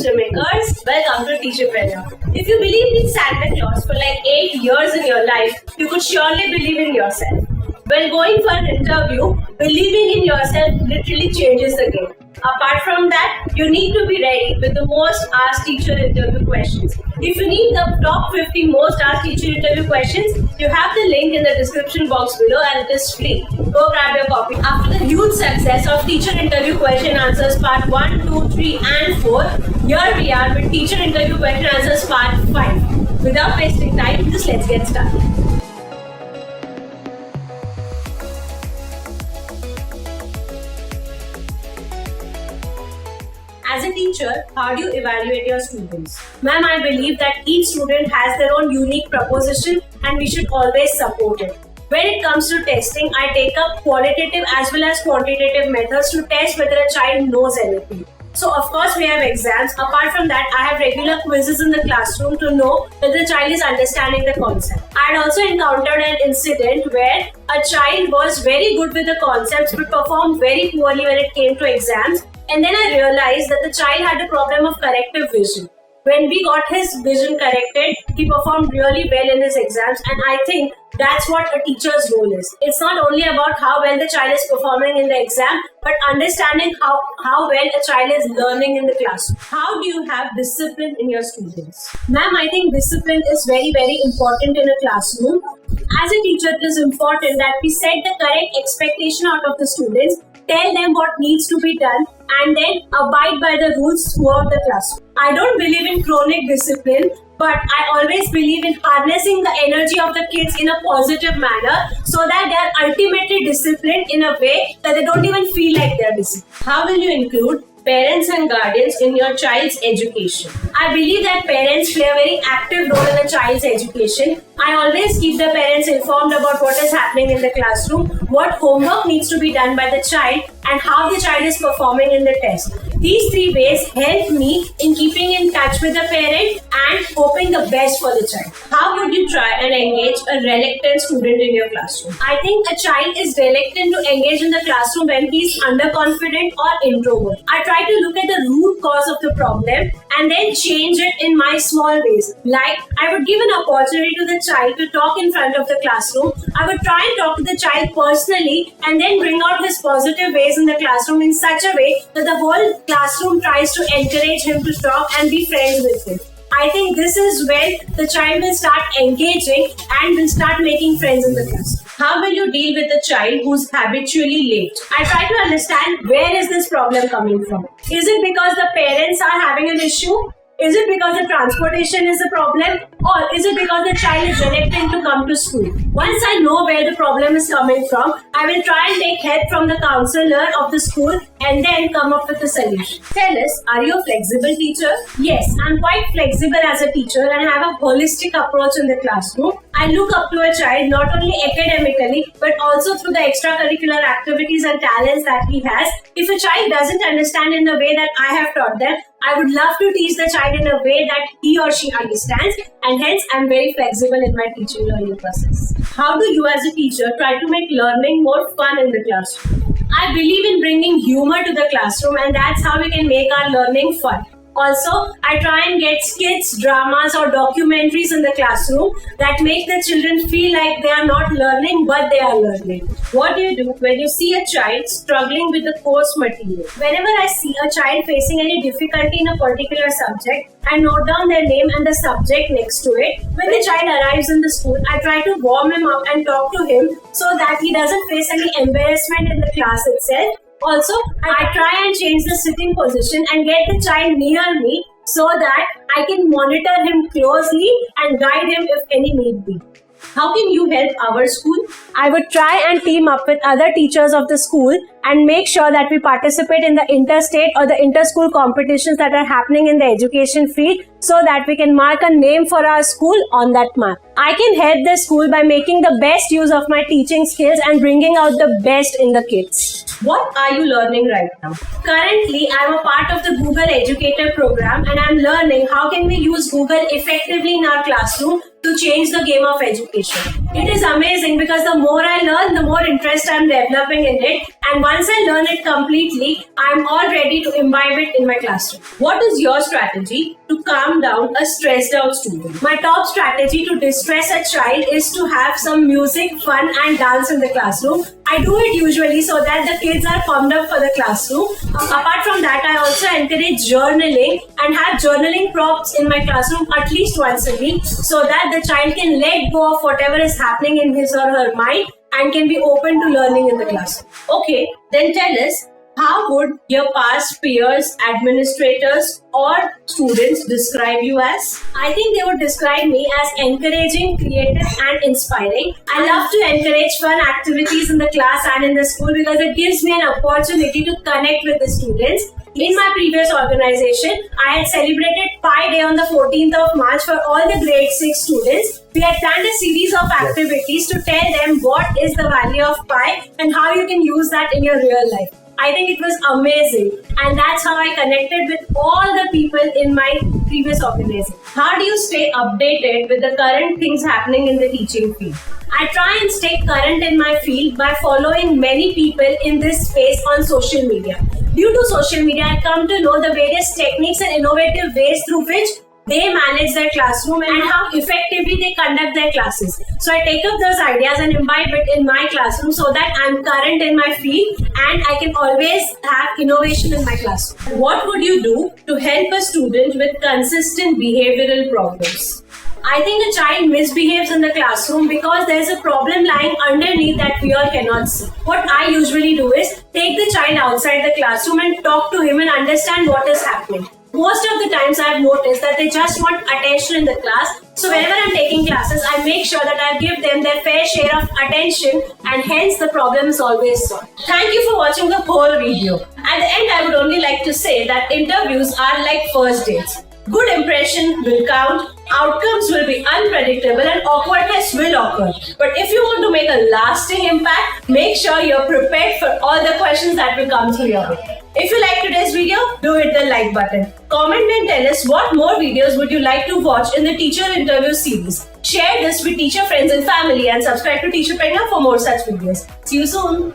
FUTUREMAKERS. Welcome to TeacherPreneur. If you believed in Santa Claus for like 8 years in your life, you could surely believe in yourself. When going for an interview, believing in yourself literally changes the game. Apart from that, you need to be ready with the most asked teacher interview questions. If you need the top 50 most asked teacher interview questions, you have the link in the description box below and it is free. Go grab your copy. After the huge success of teacher interview question answers part 1, 2, 3 and 4, here we are with teacher interview question answers part 5. Without wasting time, just let's get started. As a teacher, how do you evaluate your students? Ma'am, I believe that each student has their own unique proposition and we should always support it. When it comes to testing, I take up qualitative as well as quantitative methods to test whether a child knows anything. So of course we have exams. Apart from that, I have regular quizzes in the classroom to know whether the child is understanding the concept. I had also encountered an incident where a child was very good with the concepts but performed very poorly when it came to exams. And then I realized that the child had a problem of corrective vision. When we got his vision corrected, he performed really well in his exams, and I think that's what a teacher's role is. It's not only about how well the child is performing in the exam, but understanding how well a child is learning in the classroom. How do you have discipline in your students? Ma'am, I think discipline is very, very important in a classroom. As a teacher, it is important that we set the correct expectation out of the students, tell them what needs to be done, and then abide by the rules throughout the classroom. I don't believe in chronic discipline, but I always believe in harnessing the energy of the kids in a positive manner so that they are ultimately disciplined in a way that they don't even feel like they're disciplined. How will you include parents and guardians in your child's education? I believe that parents play a very active role in a child's education. I always keep the parents informed about what is happening in the classroom, what homework needs to be done by the child, and how the child is performing in the test. These 3 ways help me in keeping in touch with the parent and hoping the best for the child. How would you try and engage a reluctant student in your classroom? I think a child is reluctant to engage in the classroom when he is underconfident or introvert. I try to look at the root cause of the problem and then change it in my small ways. Like, I would give an opportunity to the child to talk in front of the classroom. I would try and talk to the child personally and then bring out his positive ways in the classroom in such a way that the whole classroom tries to encourage him to talk and be friends with him. I think this is when the child will start engaging and will start making friends in the class. How will you deal with a child who's habitually late? I try to understand where is this problem coming from. Is it because the parents are having an issue? Is it because the transportation is a problem? Or is it because the child is reluctant to come to school? Once I know where the problem is coming from, I will try and take help from the counselor of the school and then come up with a solution. Tell us, are you a flexible teacher? Yes, I'm quite flexible as a teacher and have a holistic approach in the classroom. I look up to a child not only academically but also through the extracurricular activities and talents that he has. If a child doesn't understand in the way that I have taught them, I would love to teach the child in a way that he or she understands, and hence I'm very flexible in my teaching learning process. How do you as a teacher try to make learning more fun in the classroom? I believe in bringing humor to the classroom, and that's how we can make our learning fun. Also, I try and get skits, dramas or documentaries in the classroom that make the children feel like they are not learning but they are learning. What do you do when you see a child struggling with the course material? Whenever I see a child facing any difficulty in a particular subject, I note down their name and the subject next to it. When the child arrives in the school, I try to warm him up and talk to him so that he doesn't face any embarrassment in the class itself. Also, I try and change the sitting position and get the child near me so that I can monitor him closely and guide him if any need be. How can you help our school? I would try and team up with other teachers of the school and make sure that we participate in the interstate or the inter-school competitions that are happening in the education field so that we can mark a name for our school on that mark. I can help the school by making the best use of my teaching skills and bringing out the best in the kids. What are you learning right now? Currently, I am a part of the Google Educator program and I am learning how can we use Google effectively in our classroom to change the game of education. It is amazing because the more I learn, the more interest I'm developing in it. And once I learn it completely, I'm all ready to imbibe it in my classroom. What is your strategy to calm down a stressed out student? My top strategy to distress a child is to have some music, fun, and dance in the classroom. I do it usually so that the kids are pumped up for the classroom. Apart from that, I also encourage journaling and have journaling prompts in my classroom at least once a week so that the child can let go of whatever is happening in his or her mind and can be open to learning in the classroom. Okay, then tell us, how would your past peers, administrators, or students describe you as? I think they would describe me as encouraging, creative, and inspiring. I love to encourage fun activities in the class and in the school because it gives me an opportunity to connect with the students. In my previous organization, I had celebrated Pi Day on the 14th of March for all the grade 6 students. We had planned a series of activities to tell them what is the value of Pi and how you can use that in your real life. I think it was amazing, and that's how I connected with all the people in my previous organization. How do you stay updated with the current things happening in the teaching field? I try and stay current in my field by following many people in this space on social media. Due to social media, I come to know the various techniques and innovative ways through which they manage their classroom and how effectively they conduct their classes. So I take up those ideas and imbibe it in my classroom so that I'm current in my field and I can always have innovation in my classroom. What would you do to help a student with consistent behavioral problems? I think a child misbehaves in the classroom because there's a problem lying underneath that we all cannot see. What I usually do is take the child outside the classroom and talk to him and understand what is happening. Most of the times I've noticed that they just want attention in the class. So whenever I'm taking classes, I make sure that I give them their fair share of attention and hence the problem is always solved. Thank you for watching the whole video. At the end, I would only like to say that interviews are like first dates. Good impression will count, outcomes will be unpredictable and awkwardness will occur. But if you want to make a lasting impact, make sure you're prepared for all the questions that will come through your way. If you like today's video, do hit the like button. Comment and tell us what more videos would you like to watch in the teacher interview series. Share this with teacher friends and family and subscribe to TeacherPreneur for more such videos. See you soon.